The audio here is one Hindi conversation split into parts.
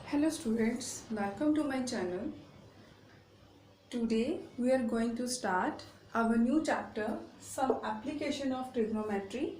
Hello students, welcome to my channel. Today we are going to start our new chapter, Some Application of Trigonometry,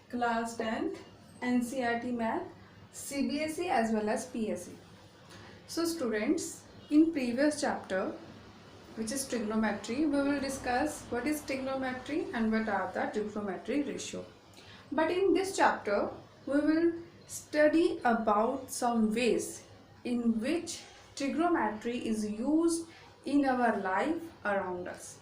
Class 10th, NCERT Math, CBSE as well as PSE. So students, in previous chapter, which is trigonometry, we will discuss what is trigonometry and what are the trigonometry ratio. But in this chapter, we will study about some ways in which trigonometry is used in our life around us.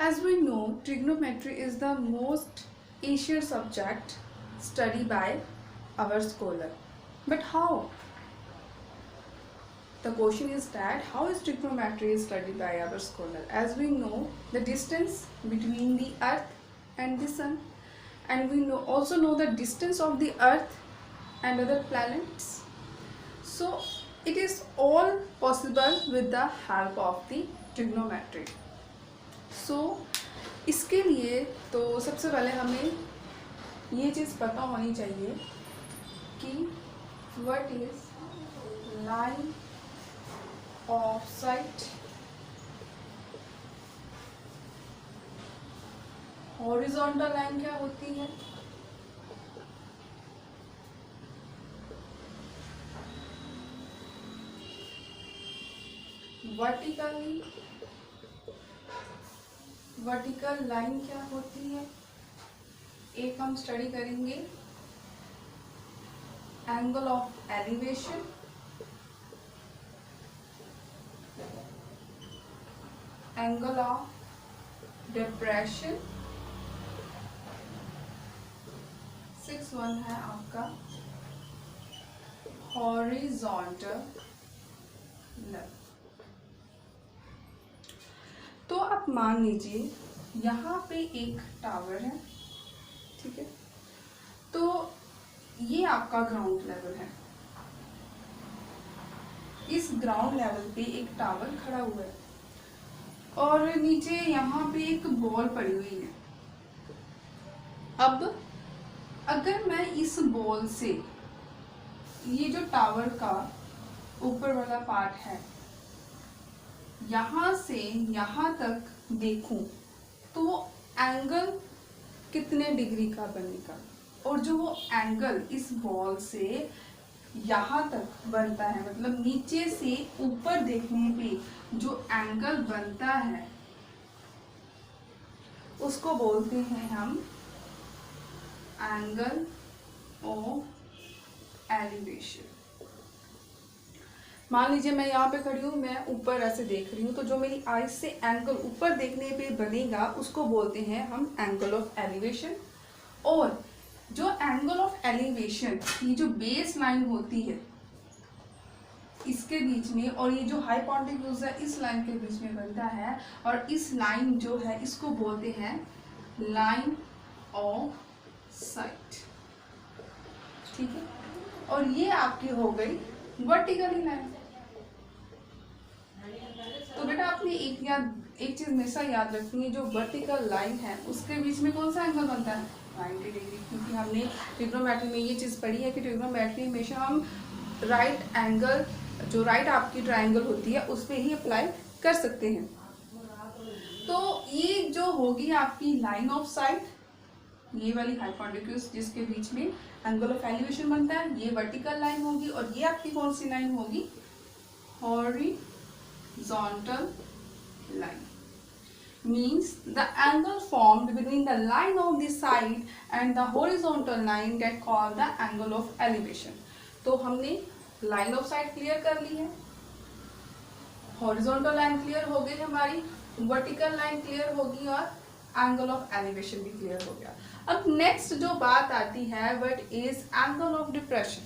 As we know, trigonometry is the most ancient subject studied by our scholar. But how? The question is that how is trigonometry studied by our scholar? As we know, the distance between the earth and the sun, and we also know the distance of the earth and other planets. So it is all possible with the help of the trigonometry. So इसके लिए तो सबसे पहले हमें ये चीज़ पता होनी चाहिए कि what is line of sight, horizontal line क्या होती है, वर्टिकल लाइन क्या होती है। एक हम स्टडी करेंगे angle of elevation, angle of depression, 6 1 है आपका हॉरिजॉन्टल लाइन। तो आप मान लीजिए यहाँ पे एक टावर है, ठीक है। तो ये आपका ग्राउंड लेवल है। इस ग्राउंड लेवल पे एक टावर खड़ा हुआ है और नीचे यहाँ पे एक बॉल पड़ी हुई है। अब अगर मैं इस बॉल से ये जो टावर का ऊपर वाला पार्ट है यहाँ से यहाँ तक देखूं तो वो एंगल कितने डिग्री का बनेगा, और जो वो एंगल इस बॉल से यहाँ तक बनता है, मतलब नीचे से ऊपर देखने पे जो एंगल बनता है उसको बोलते हैं हम एंगल ऑफ एलिवेशन। मान लीजिए मैं यहाँ पे खड़ी हूँ, मैं ऊपर ऐसे देख रही हूँ, तो जो मेरी आईज से एंगल ऊपर देखने पे बनेगा उसको बोलते हैं हम एंगल ऑफ एलिवेशन। और जो एंगल ऑफ एलिवेशन, ये जो बेस लाइन होती है इसके बीच में, और ये जो हाइपोटेन्यूज है इस लाइन के बीच में बनता है, और इस लाइन जो है इसको बोलते हैं लाइन ऑफ साइट, ठीक है। और ये आपकी हो गई वर्टिकली लाइन। तो बेटा आपने एक चीज हमेशा याद रखनी है, जो वर्टिकल लाइन है उसके बीच में कौन सा एंगल बनता है, 90 डिग्री। क्योंकि हमने ट्रिग्नोमेट्री में ये चीज पढ़ी है कि ट्रिग्नोमेट्री हमेशा हम राइट एंगल, जो राइट आपकी ट्रायंगल होती है उस पर ही अप्लाई कर सकते हैं। तो ये जो होगी आपकी लाइन ऑफ साइट, ये वाली हाइपोटेन्यूज जिसके बीच में एंगल ऑफ एलिवेशन बनता है, ये वर्टिकल लाइन होगी। और ये आपकी कौन सी लाइन होगी, horizontal line. Means the angle formed between the line of the side and the horizontal line get called the angle of elevation. तो हमने लाइन ऑफ साइड क्लियर कर ली है, हॉरिजॉन्टल लाइन क्लियर हो गई हमारी, वर्टिकल लाइन क्लियर होगी और एंगल ऑफ एलिवेशन भी क्लियर हो गया। अब नेक्स्ट जो बात आती है what is angle of depression.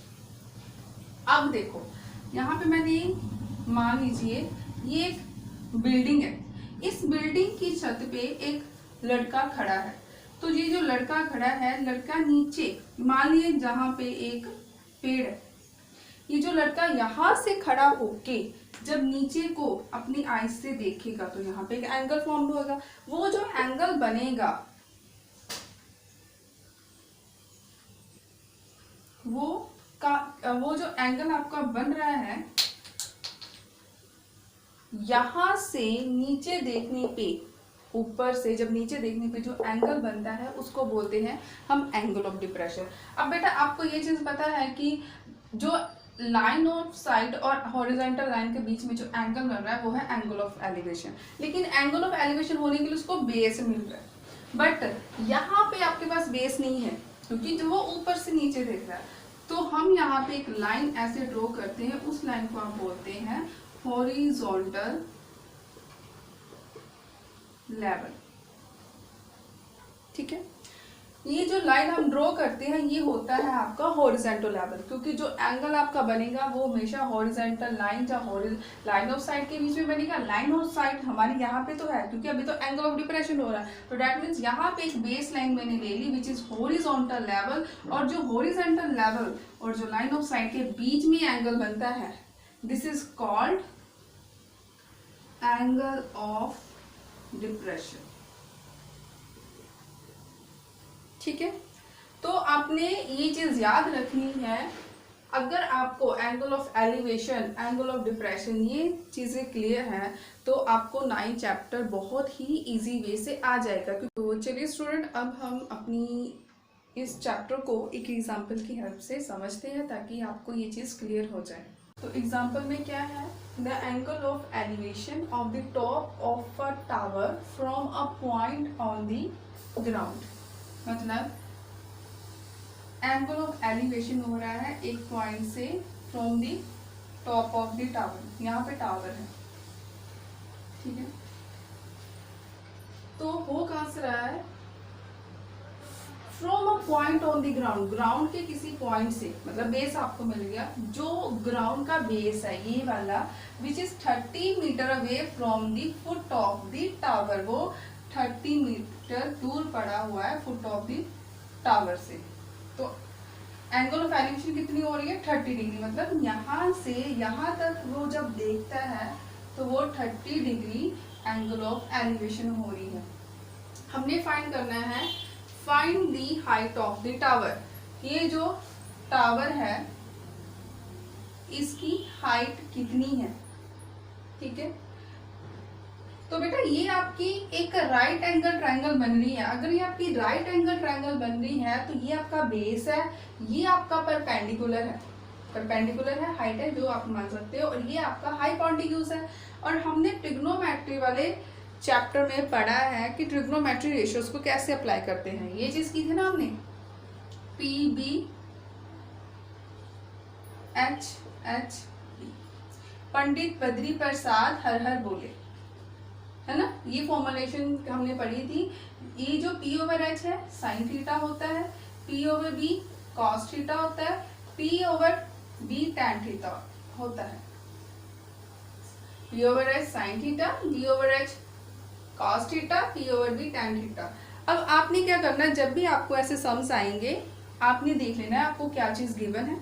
अब देखो यहाँ पे मैंने, मान लीजिए ये एक बिल्डिंग है, इस बिल्डिंग की छत पे एक लड़का खड़ा है। तो ये जो लड़का खड़ा है, लड़का नीचे, मान लीजिए जहाँ पे एक पेड़ है, ये जो लड़का यहाँ से खड़ा होके जब नीचे को अपनी आईज से देखेगा तो यहाँ पे एक एंगल फॉर्म होगा। वो जो एंगल बनेगा वो वो जो एंगल आपका बन रहा है, यहां से नीचे देखने पे, ऊपर से जब नीचे देखने पे जो एंगल बनता है उसको बोलते हैं हम एंगल ऑफ डिप्रेशन। अब बेटा आपको ये चीज पता है कि जो लाइन ऑफ साइड और हॉरिजॉन्टल लाइन के बीच में जो एंगल बन रहा है वो है एंगल ऑफ एलिवेशन, लेकिन एंगल ऑफ एलिवेशन होने के लिए उसको बेस मिल रहा है, बट यहाँ पे आपके पास बेस नहीं है क्योंकि जो वो ऊपर से नीचे देख रहा है। तो हम यहाँ पे एक लाइन ऐसे ड्रॉ करते हैं, उस लाइन को आप बोलते हैं हॉरिजॉन्टल लेवल। ठीक है, ये जो लाइन हम ड्रॉ करते हैं ये होता है आपका हॉरिजॉन्टल लेवल, क्योंकि जो एंगल आपका बनेगा वो हमेशा हॉरिजॉन्टल लाइन या लाइन ऑफ साइड के बीच में बनेगा। लाइन ऑफ साइड हमारे यहाँ पे तो है क्योंकि अभी तो एंगल ऑफ डिप्रेशन हो रहा है, तो दैट मीन्स यहाँ पे एक बेस लाइन मैंने ले ली विच इज हॉरिजॉन्टल लेवल, और जो हॉरिजॉन्टल लेवल और जो लाइन ऑफ साइड के बीच में एंगल बनता है this is called angle of depression. ठीक है, तो आपने ये चीज याद रखनी है, अगर आपको angle of elevation, angle of depression ये चीजें क्लियर हैं तो आपको 9 चैप्टर बहुत ही इजी वे से आ जाएगा। तो चलिए स्टूडेंट, अब हम अपनी इस चैप्टर को एक एग्जाम्पल की हेल्प से समझते हैं ताकि आपको ये चीज क्लियर हो जाए। तो एग्जाम्पल में क्या है, the angle of elevation of the top of a tower from a point on the ground. मतलब एंगल ऑफ एलिवेशन हो रहा है एक पॉइंट से from the top of the tower, यहाँ पे टावर है। ठीक है, तो हो कहाँ से रहा है, from a point on the ground, ground के किसी पॉइंट से, मतलब बेस आपको मिल गया, जो ग्राउंड का बेस है ये वाला which is 30 metre away from the foot of the tower, वो 30 मीटर दूर पड़ा हुआ है फुट ऑफ द टावर से। तो एंगल ऑफ एलिवेशन कितनी हो रही है, 30 डिग्री, मतलब यहाँ से यहाँ तक वो जब देखता है तो वो 30 डिग्री एंगल ऑफ एलिवेशन हो रही है। हमने फाइंड करना है, find the height of the tower, ये जो टावर है इसकी हाइट कितनी है। ठीक है, तो बेटा ये आपकी एक राइट एंगल ट्रायंगल बन रही है, अगर ये आपकी राइट एंगल ट्रायंगल बन रही है तो ये आपका बेस है, ये आपका परपेंडिकुलर है, परपेंडिकुलर है, हाइट है जो आप मान सकते हो, और ये आपका हाइपोटेन्यूज है। और हमने ट्रिग्नोमेट्री वाले चैप्टर में पढ़ा है कि ट्रिग्नोमेट्री रेशियोज को कैसे अप्लाई करते हैं, ये चीज की थी ना हमने, P B H H, Pandit Badri Prasad हर हर बोले, है ना, ये फॉर्मुलेशन हमने पढ़ी थी। ये जो P ओवर H है साइन थीटा होता है, P over B cos theta होता है, P over B tan theta होता है। P over H sine theta, B over H cos theta, P over B tan theta. अब आपने क्या करना है, जब भी आपको ऐसे सम्स आएंगे आपने देख लेना है आपको क्या चीज गिवन है,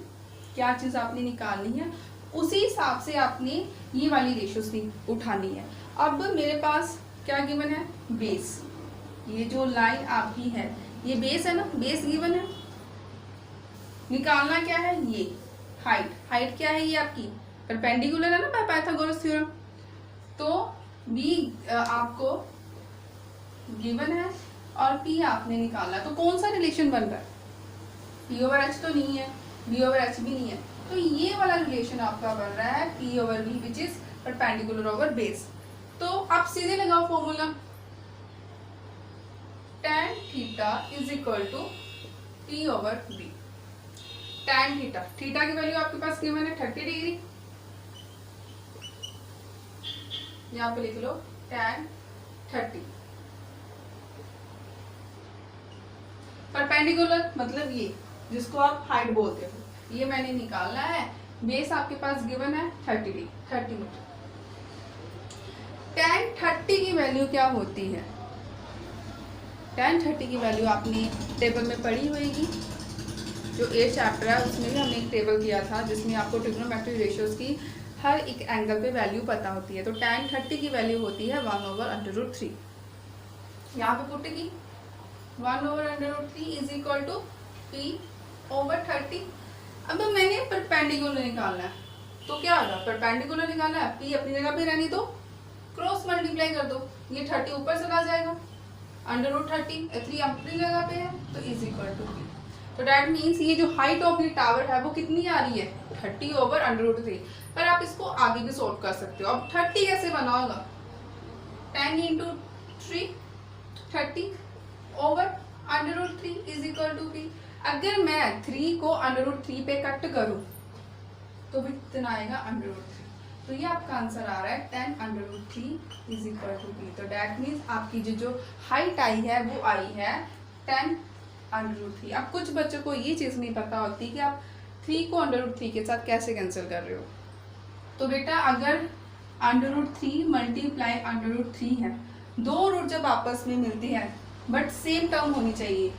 क्या चीज आपने निकालनी है, उसी हिसाब से आपने ये वाली रेशियोज उठानी है। अब मेरे पास क्या गिवन है, बेस, ये जो लाइन आपकी है ये बेस है ना, बेस गिवन है, निकालना क्या है, ये हाइट, हाइट क्या है ये आपकी परपेंडिकुलर है ना बाय पाइथागोरस थ्योरम, तो बी आपको गिवन है और पी आपने निकालना, तो कौन सा रिलेशन बन रहा है, पी ओवर एच तो नहीं है, बी ओवर एच भी नहीं है, तो ये वाला रिलेशन आपका बन रहा है P over B which is perpendicular over base. तो आप सीधे लगाओ formula, tan theta is equal to P over B. tan theta, theta की वैल्यू आपके पास गिवन है 30 डिग्री, यहाँ पे लिख लो tan 30, परपेंडिकुलर मतलब ये जिसको आप हाइट बोलते हो, ये मैंने निकालना है, बेस आपके पास गिवन है 30 डिग्री, 30 मीटर। tan 30 की वैल्यू क्या होती है, tan 30 की वैल्यू आपने टेबल में पढ़ी होगी, जो 8 चैप्टर है उसमें भी हमने एक टेबल किया था जिसमें आपको ट्रिग्नोमेट्री रेशियोज की हर एक एंगल पे वैल्यू पता होती है। तो tan 30 की वैल्यू होती है 1/√3, यहाँ पे पुट की 1/√3 is equal to P over 30। अब मैंने परपेंडिकुलर निकालना है तो क्या होगा, परपेंडिकुलर निकालना है, पी अपनी जगह पे रहनी तो क्रॉस मल्टीप्लाई कर दो, ये 30 ऊपर चला जाएगा, अंडर रूट 30, 3 अपनी जगह पे है तो इज इक्वल टू पी। तो डैट मीन्स ये जो हाइट ऑफ ये टावर है वो कितनी आ रही है, 30 ओवर अंडर रूट 3। पर आप इसको आगे भी सॉल्व कर सकते हो। अब 30 कैसे बना होगा, 10 into 3, 30 over under root 3 is equal to P. अगर मैं 3 को अंडर रूट 3 पे कट करूं तो भी कितना आएगा, अंडर रूट 3। तो ये आपका आंसर आ रहा है 10 under root 3 is equal to P. तो डैट मीन्स आपकी जो हाइट आई है वो आई है 10 अंडर रूट 3। अब कुछ बच्चों को ये चीज़ नहीं पता होती कि आप 3 को अंडर रूट 3 के साथ कैसे कैंसिल कर रहे हो। तो बेटा अगर under root 3 multiply under root 3 है, दो रूट जब आपस में मिलती है बट सेम टर्म होनी चाहिए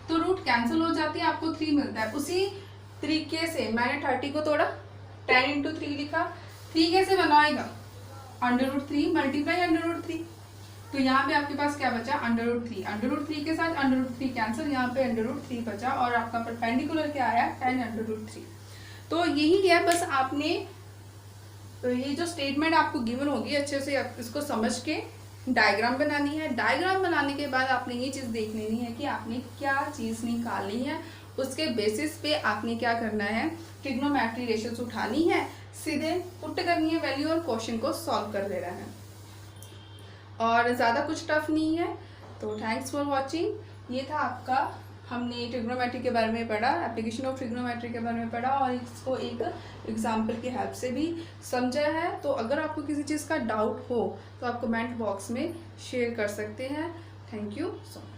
तो रूट कैंसिल हो जाती है, आपको 3 मिलता है। उसी तरीके से मैंने 30 को तोड़ा, 10 इंटू 3 लिखा, 3 कैसे बनाएगा, under root 3 multiply under root 3। तो यहाँ पे आपके पास क्या बचा, अंडर रूट 3, अंडर रूट 3 के साथ अंडर रूट 3 कैंसिल, यहाँ पे अंडर रूट 3 बचा और आपका परपेंडिकुलर क्या आया, 10 अंडर रूट 3। तो यही है, बस आपने तो ये जो स्टेटमेंट आपको गिवन होगी अच्छे से इसको समझ के डायग्राम बनानी है। डायग्राम बनाने के बाद आपने ये चीज़ देख लेनी है कि आपने क्या चीज़ निकालनी है, उसके बेसिस पे आपने क्या करना है, ट्रिग्नोमेट्री रेशियोज उठानी है, सीधे पुट करनी है वैल्यू और क्वेश्चन को सॉल्व कर देना है और ज़्यादा कुछ टफ नहीं है। तो थैंक्स फॉर वॉचिंग। ये था आपका, हमने ट्रिग्नोमेट्री के बारे में पढ़ा, एप्लीकेशन ऑफ ट्रिग्नोमेट्री के बारे में पढ़ा और इसको एक एग्जाम्पल की हेल्प से भी समझा है। तो अगर आपको किसी चीज़ का डाउट हो तो आप कमेंट बॉक्स में शेयर कर सकते हैं। Thank you so much.